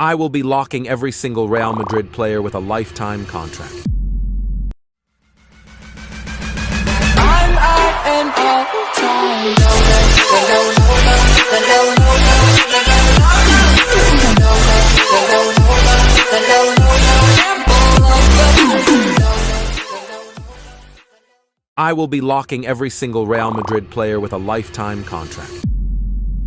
I will be locking every single Real Madrid player with a lifetime contract. I'm up and all time. I will be locking every single Real Madrid player with a lifetime contract.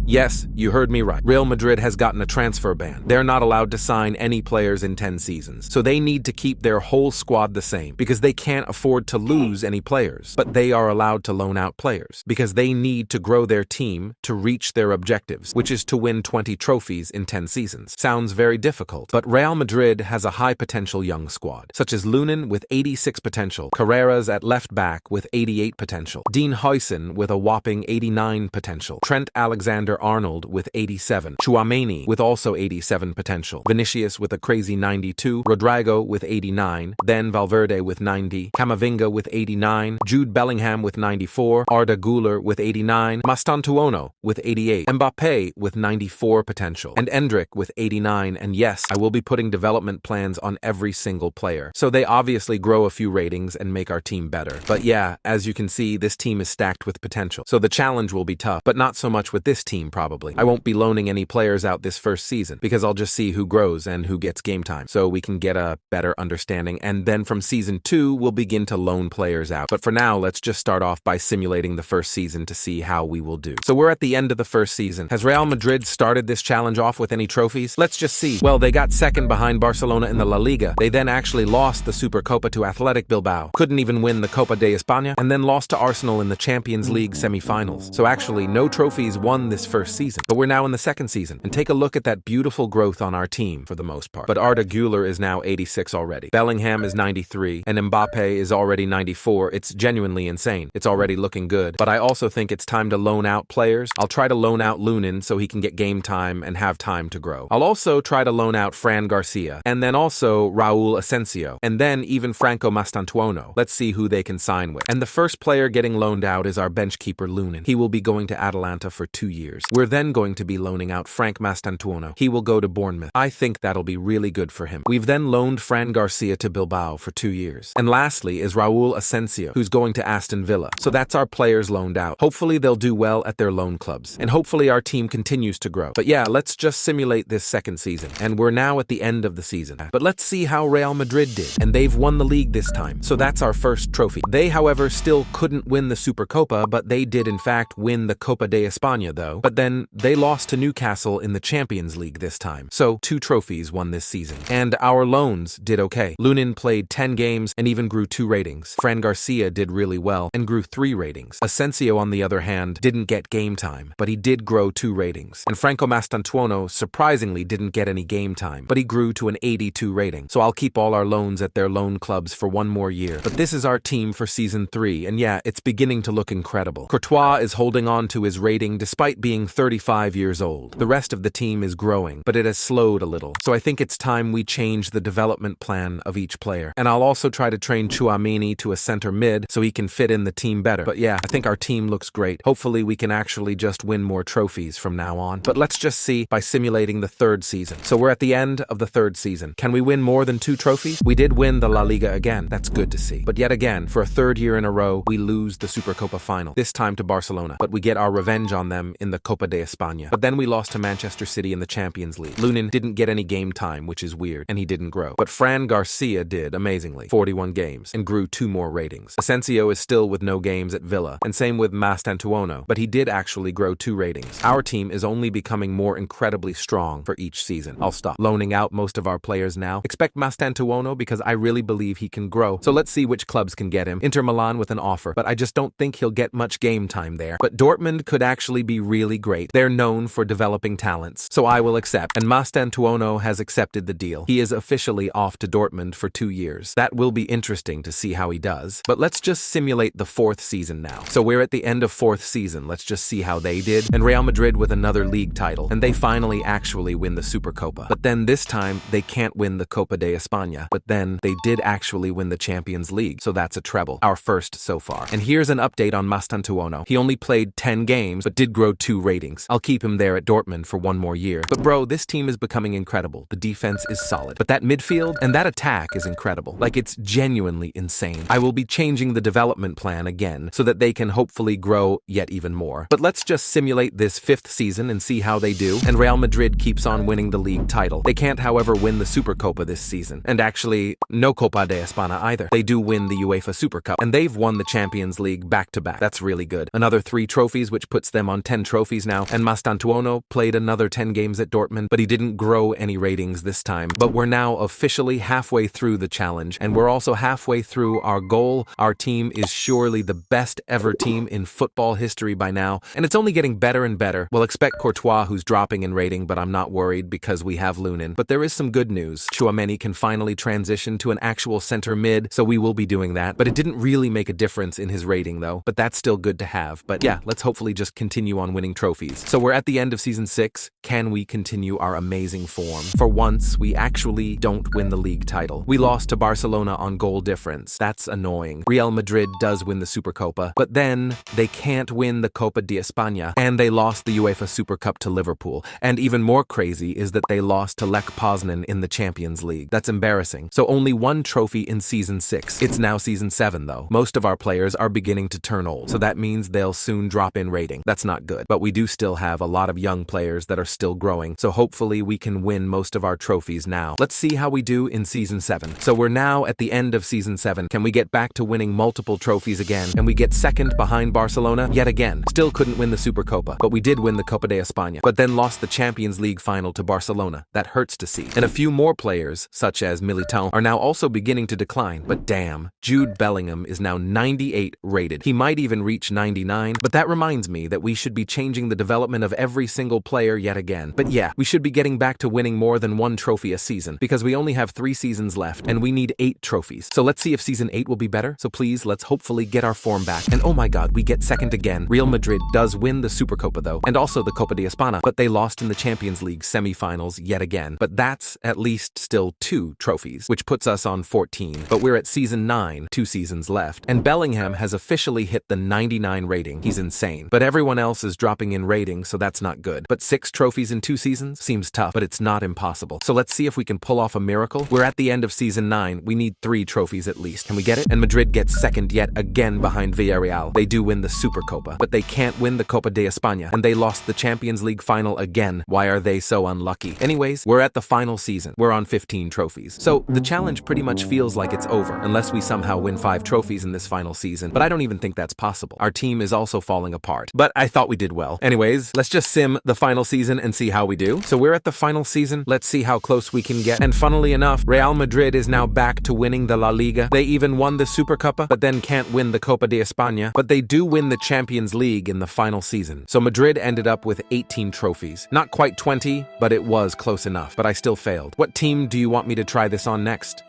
Yes, you heard me right. Real Madrid has gotten a transfer ban. They're not allowed to sign any players in 10 seasons. So they need to keep their whole squad the same because they can't afford to lose any players. But they are allowed to loan out players because they need to grow their team to reach their objectives, which is to win 20 trophies in 10 seasons. Sounds very difficult, but Real Madrid has a high potential young squad, such as Lunin with 86 potential, Carreras at left back with 88 potential, Dean Huijsen with a whopping 89 potential, Trent Alexander-Arnold with 87, Tchouaméni with also 87 potential, Vinicius with a crazy 92, Rodrigo with 89, then Valverde with 90, Camavinga with 89, Jude Bellingham with 94, Arda Güler with 89, Mastantuono with 88, Mbappé with 94 potential, and Endrick with 89, and yes, I will be putting development plans on every single player. So they obviously grow a few ratings and make our team better. But yeah, as you can see, this team is stacked with potential. So the challenge will be tough, but not so much with this team probably. I won't be loaning any players out this first season because I'll just see who grows and who gets game time so we can get a better understanding, and then from season 2 we'll begin to loan players out. But for now, let's just start off by simulating the first season to see how we will do. So we're at the end of the first season. Has Real Madrid started this challenge off with any trophies? Let's just see. Well, they got second behind Barcelona in the La Liga. They then actually lost the Supercopa to Athletic Bilbao, couldn't even win the Copa de España, and then lost to Arsenal in the Champions League semi-finals. So actually no trophies won this first season, but we're now in the second season, and take a look at that beautiful growth on our team for the most part. But Arda Güler is now 86 already, Bellingham is 93, and Mbappé is already 94. It's genuinely insane. It's already looking good, but I also think it's time to loan out players. I'll try to loan out Lunin so he can get game time and have time to grow. I'll also try to loan out Fran Garcia, and then also Raúl Asensio, and then even Franco Mastantuono. Let's see who they can sign with. And the first player getting loaned out is our bench keeper Lunin. He will be going to Atalanta for 2 years. We're then going to be loaning out Frank Mastantuono. He will go to Bournemouth. I think that'll be really good for him. We've then loaned Fran Garcia to Bilbao for 2 years. And lastly is Raúl Asensio, who's going to Aston Villa. So that's our players loaned out. Hopefully they'll do well at their loan clubs, and hopefully our team continues to grow. But yeah, let's just simulate this second season, and we're now at the end of the season. But let's see how Real Madrid did, and they've won the league this time, so that's our first trophy. They, however, still couldn't win the Supercopa, but they did in fact win the Copa de España though. But then they lost to Newcastle in the Champions League this time, so 2 trophies won this season. And our loans did okay. Lunin played 10 games and even grew 2 ratings. Fran Garcia did really well and grew 3 ratings. Asensio, on the other hand, didn't get game time, but he did grow 2 ratings. And Franco Mastantuono surprisingly didn't get any game time, but he grew to an 82 rating. So I'll keep all our loans at their loan clubs for 1 more year. But this is our team for season 3, and yeah, it's beginning to look incredible. Courtois is holding on to his rating despite being 35 years old. The rest of the team is growing, but it has slowed a little. So I think it's time we change the development plan of each player. And I'll also try to train Tchouaméni to a center mid so he can fit in the team better. But yeah, I think our team looks great. Hopefully we can actually just win more trophies from now on. But let's just see by simulating the third season. So we're at the end of the third season. Can we win more than 2 trophies? We did win the La Liga again. That's good to see. But yet again, for a 3rd year in a row, we lose the Supercopa final, this time to Barcelona. But we get our revenge on them in the Copa de España. But then we lost to Manchester City in the Champions League. Lunin didn't get any game time, which is weird, and he didn't grow. But Fran Garcia did amazingly, 41 games, and grew 2 more ratings. Asensio is still with no games at Villa, and same with Mastantuono, but he did actually grow 2 ratings. Our team is only becoming more incredibly strong for each season. I'll stop loaning out most of our players now. Expect Mastantuono because I really believe he can grow. So let's see which clubs can get him. Inter Milan with an offer, but I just don't think he'll get much game time there. But Dortmund could actually be really great. They're known for developing talents, so I will accept. And Mastantuono has accepted the deal. He is officially off to Dortmund for 2 years. That will be interesting to see how he does. But let's just simulate the 4th season now. So we're at the end of 4th season. Let's just see how they did. And Real Madrid with another league title, and they finally actually win the Supercopa. But then this time they can't win the Copa de España. But then they did actually win the Champions League, so that's a treble, our first so far. And here's an update on Mastantuono. He only played 10 games, but did grow 2 ratings. I'll keep him there at Dortmund for one more year. But bro, this team is becoming incredible. The defense is solid. But that midfield and that attack is incredible. Like, it's genuinely insane. I will be changing the development plan again so that they can hopefully grow yet even more. But let's just simulate this 5th season and see how they do. And Real Madrid keeps on winning the league title. They can't, however, win the Supercopa this season. And actually, no Copa de España either. They do win the UEFA Super Cup. And they've won the Champions League back-to-back. That's really good. Another 3 trophies, which puts them on 10 trophies now. And Mastantuono played another 10 games at Dortmund, but he didn't grow any ratings this time. But we're now officially halfway through the challenge, and we're also halfway through our goal. Our team is surely the best ever team in football history by now, and it's only getting better and better. We'll expect Courtois, who's dropping in rating, but I'm not worried because we have Lunin. But there is some good news. Tchouaméni can finally transition to an actual center mid, so we will be doing that. But it didn't really make a difference in his rating, though. But that's still good to have. But yeah, let's hopefully just continue on winning trophies. So we're at the end of season 6. Can we continue our amazing form? For once, we actually don't win the league title. We lost to Barcelona on goal difference. That's annoying. Real Madrid does win the Supercopa, but then they can't win the Copa de España, and they lost the UEFA Super Cup to Liverpool. And even more crazy is that they lost to Lech Poznan in the Champions League. That's embarrassing. So only 1 trophy in season 6. It's now season 7 though. Most of our players are beginning to turn old, so that means they'll soon drop in rating. That's not good. But we do still have a lot of young players that are still growing, so hopefully we can win most of our trophies now. Let's see how we do in season 7. So we're now at the end of season 7. Can we get back to winning multiple trophies again? And we get second behind Barcelona yet again. Still couldn't win the Supercopa, but we did win the Copa de España, but then lost the Champions League final to Barcelona. That hurts to see. And a few more players, such as Militão, are now also beginning to decline. But damn, Jude Bellingham is now 98 rated. He might even reach 99, but that reminds me that we should be changing the development of every single player yet again. But yeah, we should be getting back to winning more than 1 trophy a season, because we only have 3 seasons left, and we need 8 trophies. So let's see if season 8 will be better. So please, let's hopefully get our form back. And oh my god, we get second again. Real Madrid does win the Supercopa though, and also the Copa de España, but they lost in the Champions League semi-finals yet again. But that's at least still 2 trophies, which puts us on 14. But we're at season 9, 2 seasons left. And Bellingham has officially hit the 99 rating. He's insane. But everyone else is dropping in rating, so that's not good. But 6 trophies in 2 seasons seems tough, but it's not impossible. So let's see if we can pull off a miracle. We're at the end of season 9. We need 3 trophies at least. Can we get it? And Madrid gets second yet again behind Villarreal. They do win the Supercopa, but they can't win the Copa de España, and they lost the Champions League final again. Why are they so unlucky? Anyways, we're at the final season. We're on 15 trophies. So the challenge pretty much feels like it's over, unless we somehow win 5 trophies in this final season. But I don't even think that's possible. Our team is also falling apart. But I thought we did well. Anyways, let's just sim the final season and see how we do. So we're at the final season. Let's see how close we can get. And funnily enough, Real Madrid is now back to winning the La Liga. They even won the Supercopa, but then can't win the Copa de España. But they do win the Champions League in the final season. So Madrid ended up with 18 trophies. Not quite 20, but it was close enough. But I still failed. What team do you want me to try this on next?